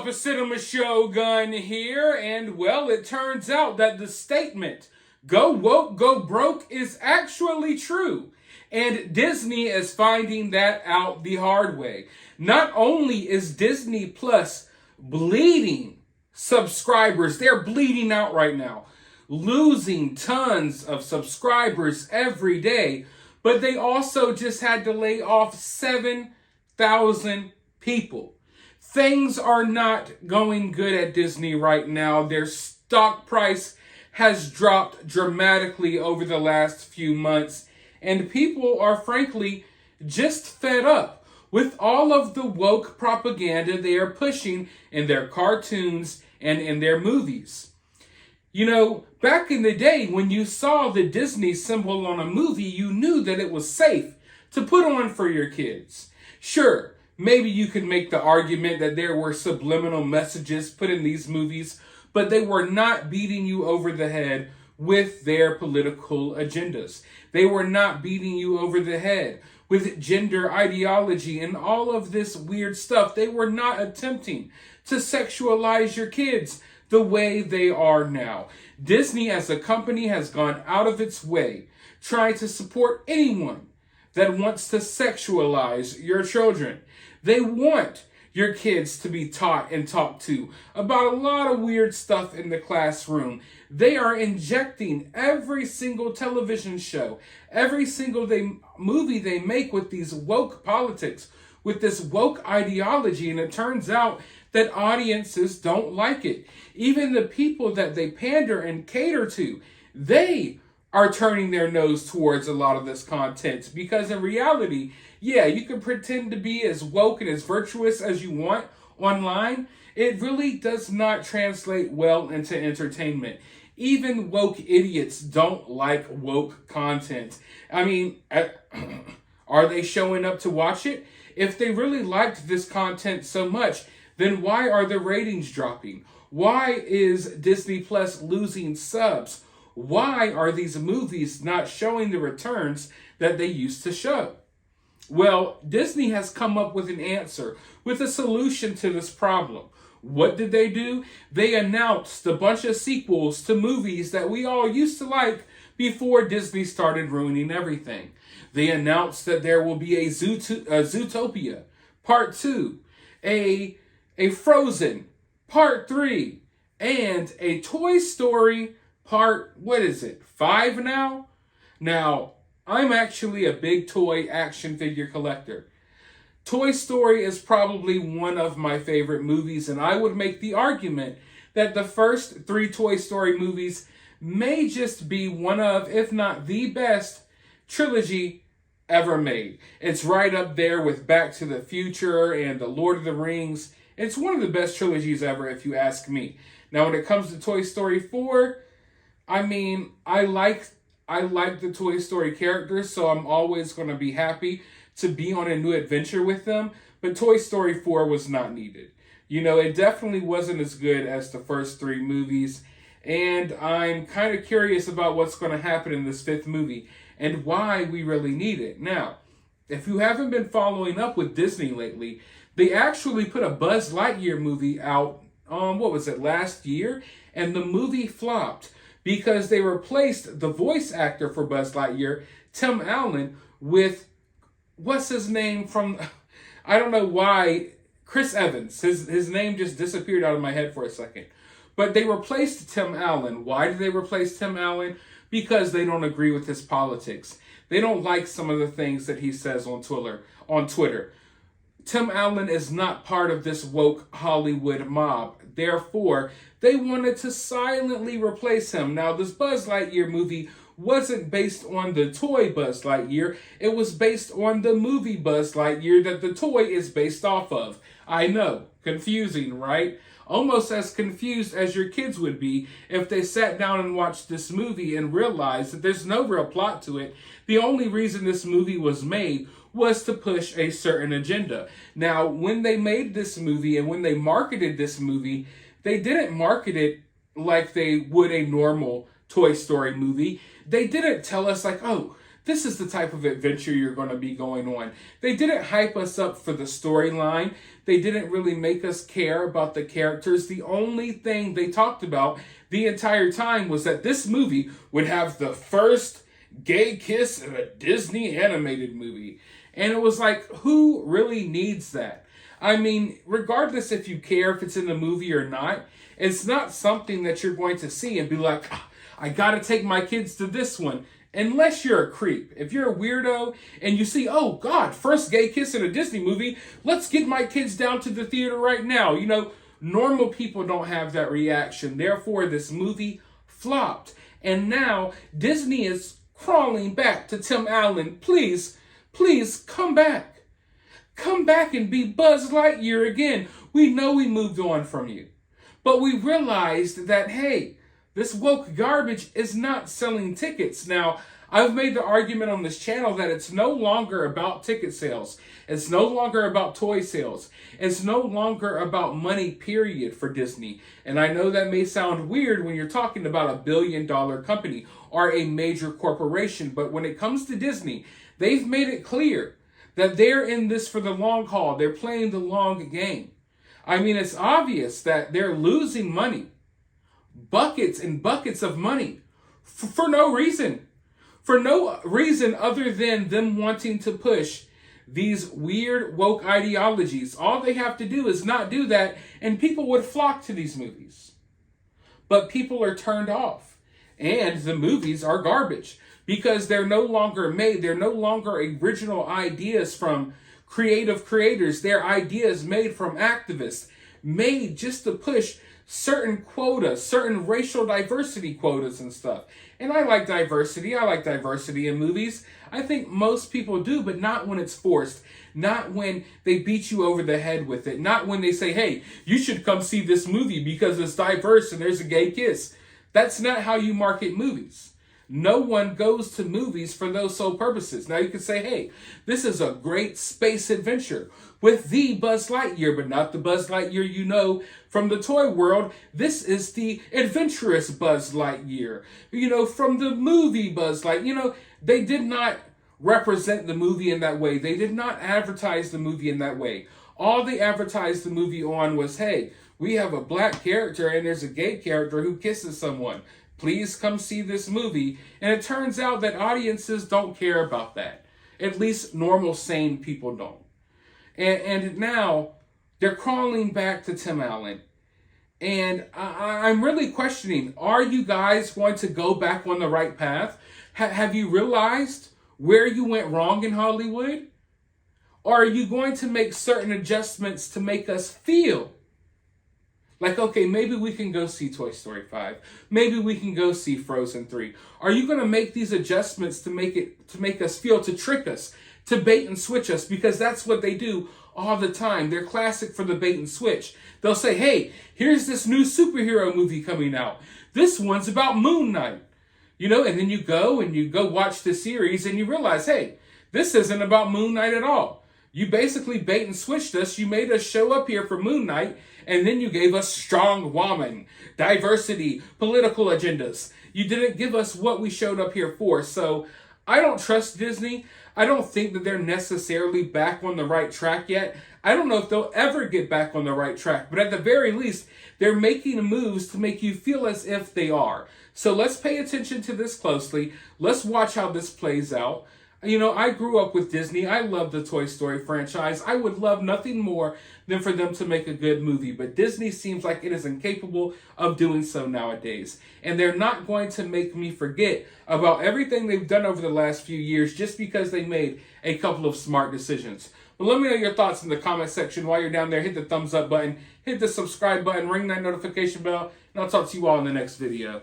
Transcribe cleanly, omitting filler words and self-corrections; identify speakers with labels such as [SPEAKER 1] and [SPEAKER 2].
[SPEAKER 1] up, a Cinema Shogun here, and well, it turns out that the statement, go woke, go broke, is actually true. And Disney is finding that out the hard way. Not only is Disney Plus bleeding subscribers, they're bleeding out right now, losing tons of subscribers every day, but they also just had to lay off 7,000 people. Things are not going good at Disney right now. Their stock price has dropped dramatically over the last few months, and people are frankly just fed up with all of the woke propaganda they are pushing in their cartoons and in their movies. You know, back in the day when you saw the Disney symbol on a movie, you knew that it was safe to put on for your kids. Sure, maybe you could make the argument that there were subliminal messages put in these movies, but they were not beating you over the head with their political agendas. They were not beating you over the head with gender ideology and all of this weird stuff. They were not attempting to sexualize your kids the way they are now. Disney as a company has gone out of its way trying to support anyone that wants to sexualize your children. They want your kids to be taught and talked to about a lot of weird stuff in the classroom. They are injecting every single television show, every single movie they make with these woke politics, with this woke ideology, and it turns out that audiences don't like it. Even the people that they pander and cater to, they are turning their nose towards a lot of this content, because in reality, yeah, you can pretend to be as woke and as virtuous as you want online. It really does not translate well into entertainment. Even woke idiots don't like woke content. I mean, are they showing up to watch it? If they really liked this content so much, then why are the ratings dropping? Why is Disney Plus losing subs? Why are these movies not showing the returns that they used to show? Well, Disney has come up with an answer, with a solution to this problem. What did they do? They announced a bunch of sequels to movies that we all used to like before Disney started ruining everything. They announced that there will be a Zootopia Part 2, a Frozen Part 3, and a Toy Story Part, 5 now? Now, I'm actually a big toy action figure collector. Toy Story is probably one of my favorite movies, and I would make the argument that the first 3 Toy Story movies may just be one of, if not the best, trilogy ever made. It's right up there with Back to the Future and The Lord of the Rings. It's one of the best trilogies ever, if you ask me. Now, when it comes to Toy Story 4, I mean, I like the Toy Story characters, so I'm always going to be happy to be on a new adventure with them. But Toy Story 4 was not needed. You know, it definitely wasn't as good as the first 3 movies. And I'm kind of curious about what's going to happen in this 5th movie and why we really need it. Now, if you haven't been following up with Disney lately, they actually put a Buzz Lightyear movie out, last year? And the movie flopped because they replaced the voice actor for Buzz Lightyear, Tim Allen, with, what's his name from, I don't know why, Chris Evans. His name just disappeared out of my head for a second. But they replaced Tim Allen. Why did they replace Tim Allen? Because they don't agree with his politics. They don't like some of the things that he says on Twitter. Tim Allen is not part of this woke Hollywood mob. Therefore, they wanted to silently replace him. Now, this Buzz Lightyear movie wasn't based on the toy Buzz Lightyear. It was based on the movie Buzz Lightyear that the toy is based off of. I know, confusing, right? Almost as confused as your kids would be if they sat down and watched this movie and realized that there's no real plot to it. The only reason this movie was made was to push a certain agenda. Now, when they made this movie and when they marketed this movie, they didn't market it like they would a normal Toy Story movie. They didn't tell us like, oh, This is the type of adventure you're going to be going on. They didn't hype us up for the storyline. They didn't really make us care about the characters. The only thing they talked about the entire time was that this movie would have the first gay kiss in a Disney animated movie. And it was like, who really needs that? I mean, regardless if you care if it's in the movie or not, it's not something that you're going to see and be like, I gotta take my kids to this one. Unless you're a creep. If you're a weirdo and you see, oh God, first gay kiss in a Disney movie, let's get my kids down to the theater right now. You know, normal people don't have that reaction. Therefore, this movie flopped. And now Disney is crawling back to Tim Allen. Please, please come back. Come back and be Buzz Lightyear again. We know we moved on from you. But we realized that, hey, this woke garbage is not selling tickets. Now, I've made the argument on this channel that it's no longer about ticket sales. It's no longer about toy sales. It's no longer about money, period, for Disney. And I know that may sound weird when you're talking about a billion-dollar company or a major corporation, but when it comes to Disney, they've made it clear that they're in this for the long haul. They're playing the long game. I mean, it's obvious that they're losing money. Buckets and buckets of money for no reason. For no reason other than them wanting to push these weird woke ideologies. All they have to do is not do that, and people would flock to these movies. But people are turned off, and the movies are garbage because they're no longer made. They're no longer original ideas from creative creators. They're ideas made from activists, made just to push certain quotas, certain racial diversity quotas and stuff. And I like diversity. I like diversity in movies. I think most people do, but not when it's forced. Not when they beat you over the head with it. Not when they say, hey, you should come see this movie because it's diverse and there's a gay kiss. That's not how you market movies. No one goes to movies for those sole purposes. Now you can say, hey, this is a great space adventure with the Buzz Lightyear, but not the Buzz Lightyear you know from the toy world. This is the adventurous Buzz Lightyear, you know, from the movie Buzz Lightyear. You know, they did not represent the movie in that way. They did not advertise the movie in that way. All they advertised the movie on was, hey, we have a black character and there's a gay character who kisses someone. Please come see this movie. And it turns out that audiences don't care about that. At least normal, sane people don't. And now they're crawling back to Tim Allen. And I'm really questioning, are you guys going to go back on the right path? Have you realized where you went wrong in Hollywood? Or are you going to make certain adjustments to make us feel like, okay, maybe we can go see Toy Story 5. Maybe we can go see Frozen 3. Are you going to make these adjustments to make us feel, to trick us, to bait and switch us? Because that's what they do all the time. They're classic for the bait and switch. They'll say, hey, here's this new superhero movie coming out. This one's about Moon Knight. You know, and then you go watch the series and you realize, hey, this isn't about Moon Knight at all. You basically bait and switched us. You made us show up here for Moon Knight, and then you gave us strong woman, diversity, political agendas. You didn't give us what we showed up here for. So I don't trust Disney. I don't think that they're necessarily back on the right track yet. I don't know if they'll ever get back on the right track, but at the very least, they're making moves to make you feel as if they are. So let's pay attention to this closely. Let's watch how this plays out. You know, I grew up with Disney. I love the Toy Story franchise. I would love nothing more than for them to make a good movie. But Disney seems like it is incapable of doing so nowadays. And they're not going to make me forget about everything they've done over the last few years just because they made a couple of smart decisions. But let me know your thoughts in the comment section. While you're down there, hit the thumbs up button, hit the subscribe button, ring that notification bell, and I'll talk to you all in the next video.